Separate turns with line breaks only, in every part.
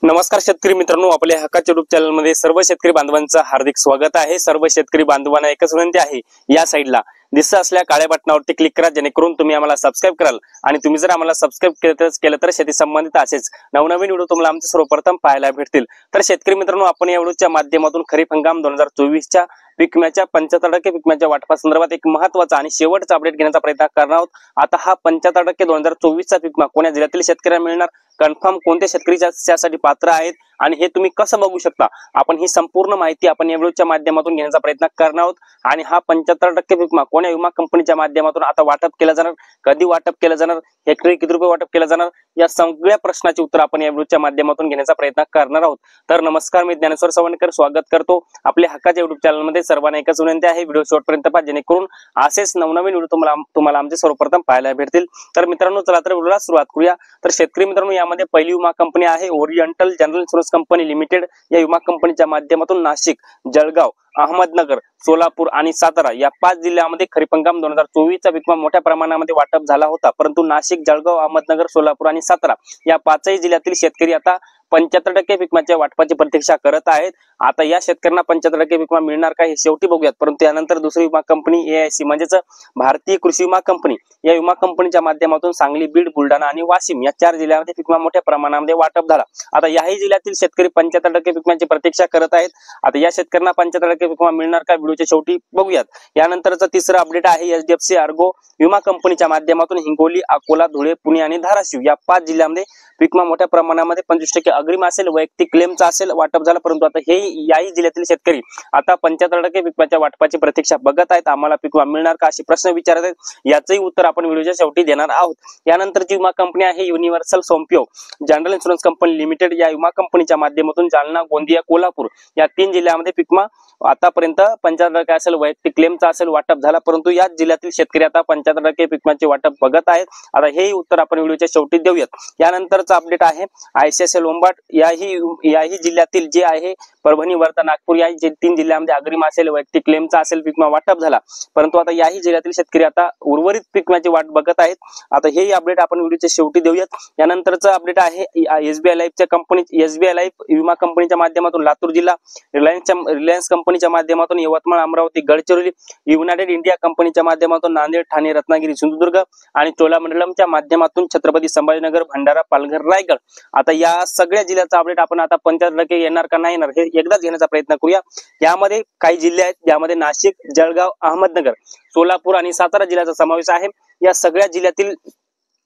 नमस्कार शेतकरी मित्रांनो, आपल्या हक्काच्या युट्यूब चॅनल मध्ये सर्व शेतकरी बांधवांचं हार्दिक स्वागत आहे। सर्व शेतकरी बांधवांना एकच विनंती आहे, या साईडला दिसत असलेल्या काळ्या बटनावरती क्लिक करा, जेणेकरून तुम्ही आम्हाला सबस्क्राइब कराल। आणि तुम्ही जर आम्हाला सबस्क्राइब केलं तर शेती संबंधित असेच नवनवीन व्हिडिओ तुम्हाला आमच्या सर्वप्रथम पाहायला भेटतील। तर शेतकरी मित्रांनो, आपण या व्हिडिओच्या माध्यमातून खरीप हंगाम 2024 च्या पीक विम्याच्या 75% पीक विम्याच्या वाटपासंदर्भात एक महत्त्वाचा आणि शेवटचा अपडेट घेण्याचा प्रयत्न करणार आहोत। आता हा 75% 2024 चा पीक विमा कोणत्या जिल्ह्यातील शेतकऱ्यांना मिळणार, कन्फर्म कोणत्या शेतकरी त्यासाठी पात्र आहेत आणि हे तुम्ही कसं बघू शकता, आपण ही संपूर्ण माहिती आपण या व्हिडिओच्या माध्यमातून घेण्याचा प्रयत्न करणार आहोत। आणि हा 75% पीक विमा कोणत्या विमा कंपनीच्या माध्यमातून आता वाटप केला जाणार, कधी वाटप केलं जाणार, हेक्टरी किती रुपये वाटप केलं जाणार, या सगळ्या प्रश्नाचे उत्तर आपण या व्हिडिओच्या माध्यमातून घेण्याचा प्रयत्न करणार आहोत। तर नमस्कार, मी ज्ञानेश्वर सवणकर स्वागत करतो आपल्या हक्काच्या युट्यूब चॅनल मध्ये। सर्वांना एकच विनंती आहे, व्हिडिओ शेवटपर्यंत पहा, जेणेकरून असेच नवनवीन व्हिडिओ तुम्हाला आमचे सर्वप्रथम पाहायला भेटतील। तर मित्रांनो, चला तर व्हिडिओला सुरुवात करूया। तर शेतकरी मित्रांनो, यामध्ये पहिली विमा कंपनी आहे oriental general insurance company limited. या विमा कंपनीच्या माध्यमातून नाशिक, जळगाव, अहमदनगर, सोलापूर आणि सातारा या 5 जिल्ह्यांमध्ये खरीप हंगाम 2024 चा पीक विमा मोठ्या प्रमाणामध्ये वाटप झाला होता। परंतु नाशिक, जळगाव, अहमदनगर, सोलापूर आणि सातारा या 5ही जिल्ह्यातील शेतकरी आता 75% पीक विम्याच्या वाटपाची प्रतीक्षा करत आहेत। आता या शेतकऱ्यांना 75% पीक विमा मिळणार का हे शेवटी बघूयात। परंतु यानंतर दुसरी विमा कंपनी AIC म्हणजेच भारतीय कृषी विमा कंपनी, या विमा कंपनीच्या माध्यमातून सांगली, बीड, बुलढाणा आणि वाशिम या 4 जिल्ह्यांमध्ये पीक विमा मोठ्या प्रमाणामध्ये वाटप झाला। आता याही जिल्ह्यातील शेतकरी 75% पीक विम्याची प्रतीक्षा करत आहेत। आता या शेतकऱ्यांना 75% पीक विमा मिळणार का, व्हिडिओच्या शेवटी बघूयात। यानंतरचं तिसरं अपडेट आहे HDFC अर्गो विमा कंपनीच्या माध्यमातून हिंगोली, अकोला, धुळे, पुणे आणि धाराशिव या 5 जिल्ह्यांमध्ये पीक विमा मोठ्या प्रमाणामध्ये 25% अग्रिम असेल, वैयक्तिक क्लेमचा असेल वाटप झालं। परंतु आता हे याही जिल्ह्यातील शेतकरी आता 75% पीक विम्याच्या वाटपाची प्रतीक्षा बघत आहेत, आम्हाला पीक विमा मिळणार का असे प्रश्न विचारत आहेत। याचंही उत्तर आपण व्हिडिओच्या शेवटी देणार आहोत। यानंतरची विमा कंपनी आहे universal Sompo general insurance company limited. या विमा कंपनीच्या माध्यमातून जालना, गोंदिया, कोल्हापूर या 3 जिल्ह्यांमध्ये पीक विमा आतापर्यंत 75% असेल, वैयक्तिक क्लेमचा असेल वाटप झाला। परंतु या जिल्ह्यातील शेतकरी आता 75% पीक विम्याचे वाटप बघत आहेत। आता हे उत्तर आपण व्हिडिओच्या शेवटी देऊयात। यानंतरचा अपडेट आहे ICICI लोंबार्ड याही जिल्ह्यातील जे आहे परभणी, वर्धा, नागपूर या 3 जिल्ह्यांमध्ये अग्रिम असेल, वैयक्तिक क्लेमचा असेल पीक विमा वाटप झाला। परंतु आता याही जिल्ह्यातील शेतकरी आता उर्वरित पीक विम्याची वाट बघत आहेत। आता हे अपडेट आपण व्हिडिओच्या शेवटी देऊयात। यानंतरचं अपडेट आहे SBI लाईफच्या कंपनी SBI लाईफ विमा कंपनीच्या माध्यमातून लातूर जिल्हा, रिलायन्स कंपनीच्या माध्यमातून यवतमाळ, अमरावती, गडचिरोली, युनायटेड इंडिया कंपनीच्या माध्यमातून नांदेड, ठाणे, रत्नागिरी, सिंधुदुर्ग आणि चोलामंडलमच्या माध्यमातून छत्रपती संभाजीनगर, भंडारा, पालघर, रायगड। आता या सगळ्या जिल्ह्याचा अपडेट आपण आता 75% येणार का नाही येणार हे एकदाच घेण्याचा प्रयत्न करूया। यामध्ये काही जिल्हे आहेत, यामध्ये नाशिक, जळगाव, अहमदनगर, सोलापूर आणि सातारा जिल्ह्याचा समावेश आहे। या सगळ्या जिल्ह्यातील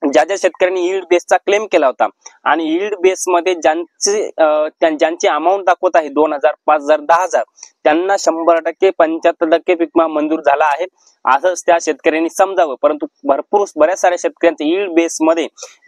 ज्या शेतकऱ्यांनी यील्ड बेसचा क्लेम केला होता आणि यील्ड बेस मध्ये ज्यांची अमाऊंट दाखवत आहे 2000, 5000, 10000 त्यांना 100% 75% पीक विमा मंजूर झाला आहे असंच त्या शेतकऱ्यांनी समजावं। परंतु बऱ्याच साऱ्या शेतकऱ्यांचे यील्ड बेस मध्ये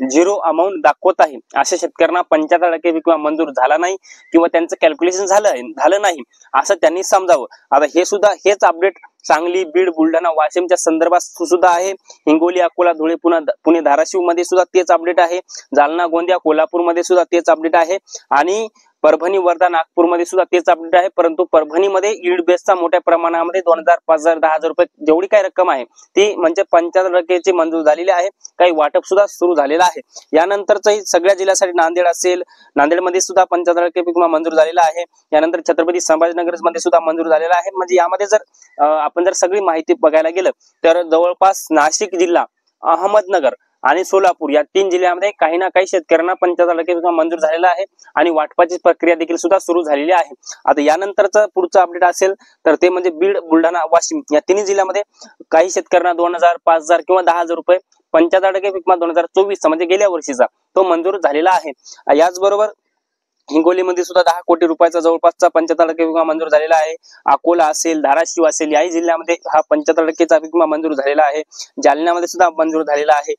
0 अमाऊंट दाखवत आहे, अशा शेतकऱ्यांना 75% पीक विमा मंजूर झाला नाही किंवा त्यांचं कॅल्क्युलेशन झालं नाही असं त्यांनी समजावं। आता हेच अपडेट सांगली, बीड, बुलढाणा, वाशिमच्या संदर्भात सुद्धा आहे। हिंगोली, अकोला, धुळे, पुणे, धाराशिव मध्ये सुद्धा तेच अपडेट आहे। जालना, गोंदिया, कोल्हापूर मध्ये सुद्धा तेच अपडेट आहे आणि परभणी, वर्धा, नागपूर मध्ये सुद्धा तेच अपडेट आहे। परंतु परभणीमध्ये यील्ड बेसचा मोठ्या प्रमाणामध्ये 2000, 5000, 10000 रुपये जेवढी काही रक्कम आहे ती म्हणजे 75% ची मंजूर झालेली आहे, काही वाटप सुद्धा सुरू झालेलं आहे। यानंतरच सगळ्या जिल्ह्यासाठी नांदेड असेल, नांदेडमध्ये सुद्धा 75% पीक विमा मंजूर झालेला आहे। यानंतर छत्रपती संभाजीनगर मध्ये सुद्धा मंजूर झालेला आहे। म्हणजे यामध्ये जर आपण जर सगळी माहिती बघायला गेलं तर जवळपास नाशिक जिल्हा, अहमदनगर आणि सोलापूर या 3 जिल्ह्यांमध्ये काही ना काही शेतकऱ्यांना 75% विमा मंजूर झालेला आहे आणि वाटपाची प्रक्रिया देखील सुद्धा सुरू झालेली आहे। आता यानंतरचं पुढचं अपडेट असेल तर ते म्हणजे बीड, बुलढाणा, वाशिम या 3 जिल्ह्यामध्ये काही शेतकऱ्यांना 2000, 5000 किंवा 10000 रुपये 75% विमा 2024 म्हणजे गेल्या वर्षीचा तो मंजूर झालेला आहे। याचबरोबर हिंगोलीमध्ये सुद्धा 10 कोटी रुपयाचा जवळपासचा 75% विमा मंजूर झालेला आहे। अकोला असेल, धाराशिव असेल याही जिल्ह्यामध्ये हा 75%चा विमा मंजूर झालेला आहे। जालन्यामध्ये सुद्धा मंजूर झालेला आहे।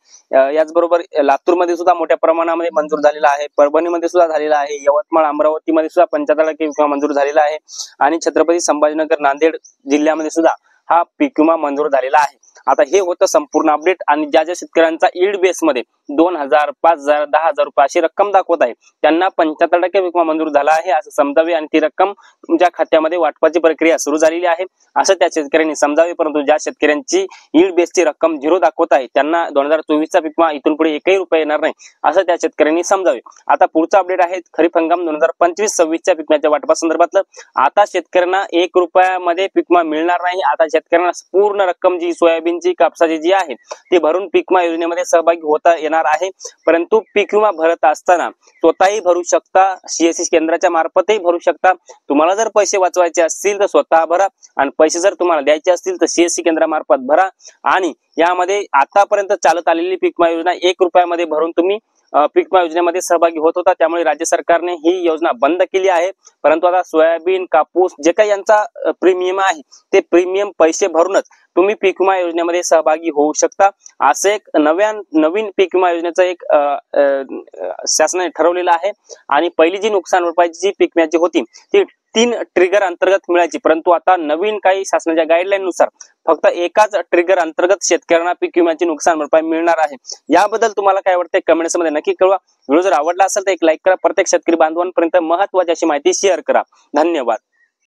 याचबरोबर लातूरमध्ये सुद्धा मोठ्या प्रमाणामध्ये मंजूर झालेला आहे। परभणीमध्ये सुद्धा झालेला आहे। यवतमाळ, अमरावतीमध्ये सुद्धा 75% विमा मंजूर झालेला आहे आणि छत्रपती संभाजीनगर, नांदेड जिल्ह्यामध्ये सुद्धा हा पीक विमा मंजूर झालेला आहे। आता हे होतं संपूर्ण अपडेट. आणि ज्या ज्या शेतकऱ्यांचा ईल्ड बेस मध्ये 2,000, 5,000, 10,000 रुपये अशी रक्कम दाखवत आहे त्यांना 75% विमा मंजूर झाला आहे असं समजावे आणि ती रक्कम तुमच्या खात्यामध्ये वाटपाची प्रक्रिया सुरू झालेली आहे असं त्या शेतकऱ्यांनी समजावे. परंतु ज्या शेतकऱ्यांची ईल्ड बेसची रक्कम 0 दाखवत आहे त्यांना 2024 चा पीक विमा इथून पुढे एकही रुपया येणार नाही असं त्या शेतकऱ्यांनी समजावे. आता पुढचा अपडेट आहे खरीप हंगाम 2025-26 च्या पीक विम्याच्या वाटपासंदर्भातलं. आता शेतकऱ्यांना 1 रुपयामध्ये पीक विमा मिळणार नाही. आता शेतकऱ्यांना पूर्ण रक्कम जी सोयाबीनची, कापसाची जी आहे ती भरून पीक विमा योजनेमध्ये सहभागी होता येणार आहे. परंतु पीक विमा भरत असताना स्वतःही भरू शकता, सीएससी केंद्राच्या मार्फतही भरू शकता. तुम्हाला जर पैसे वाचवायचे असतील तर स्वतः भरा आणि पैसे जर तुम्हाला द्यायचे असतील तर सीएससी केंद्रामार्फत भरा. आणि यामध्ये आतापर्यंत चालत आलेली पीक विमा योजना 1 रुपयामध्ये भरून तुम्ही पीक विमा योजनेमध्ये सहभागी होत होता. त्यामुळे राज्य सरकारने ही योजना बंद केली आहे. परंतु आता सोयाबीन, कापूस जे काही यांचा प्रीमियम आहे ते प्रीमियम पैसे भरूनच तुम्ही पीक विमा योजनेमध्ये सहभागी होऊ शकता. असे एक नवीन पीक विमा योजनेचं एक शासनाने ठरवलेलं आहे. आणि पहिली जी नुकसान भरपाईची जी पीक विम्याची होती ती 3 ट्रिगर अंतर्गत मिळायची. परंतु आता नवीन काही शासनाच्या गाईडलाईन नुसार फक्त एकाच ट्रिगर अंतर्गत शेतकऱ्यांना पीक विम्याची नुकसान भरपाई मिळणार आहे. याबद्दल तुम्हाला काय वाटतंय कमेंट्स मध्ये नक्की कळवा. व्हिडिओ जर आवडला असेल तर एक लाईक करा. प्रत्येक शेतकरी बांधवांपर्यंत महत्त्वाची अशी माहिती शेअर करा. धन्यवाद.